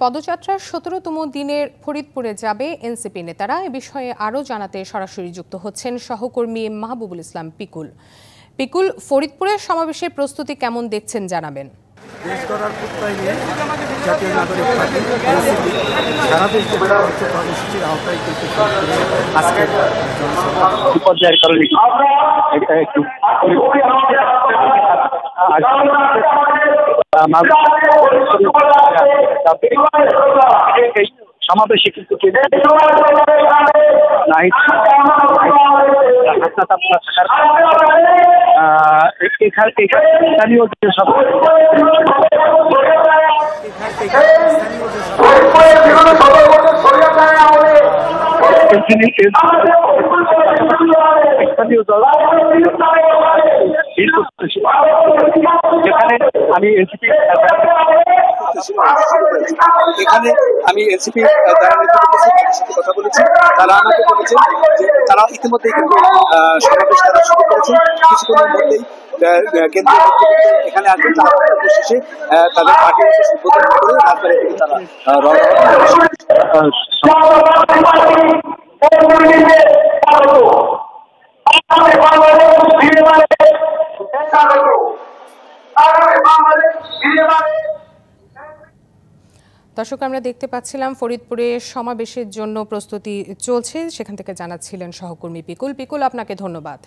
পদযাত্রার ১৭তম দিনের ফরিদপুরে যাবে এনসিপি নেতারা। এ বিষয়ে আরও জানাতে সরাসরি যুক্ত হচ্ছেন সহকর্মী মাহবুবুল ইসলাম পিকুল। পিকুল, ফরিদপুরের সমাবেশের প্রস্তুতি কেমন দেখছেন জানাবেন। দেশ গড়ার প্রত্যয় নিয়ে জাতীয় নাগরিক পার্টি এনসিপি সারা দেশ কর্মসূচির আওতায় কিন্তু আজকের বিপর্যয়ের কারণে সমাবেশে কিন্তু স্থানীয় যে যেখানে আমি এনসিপি সাথে কথা বলেছি। তারা আমাকে বলেছেন যে তারা ইতিমধ্যেই কিন্তু সমাবেশ তারা শুরু করেছেন। কিছুক্ষণের মধ্যেই কেন্দ্রীয় এখানে আসবেন। তারা শেষে তাদের পার্টি উদ্বোধন করে তারপরে তারা দর্শক, আমরা দেখতে পাচ্ছিলাম ফরিদপুরে সমাবেশের জন্য প্রস্তুতি চলছে, সেখান থেকে জানাচ্ছিলেন সহকর্মী পিকুল। আপনাকে ধন্যবাদ।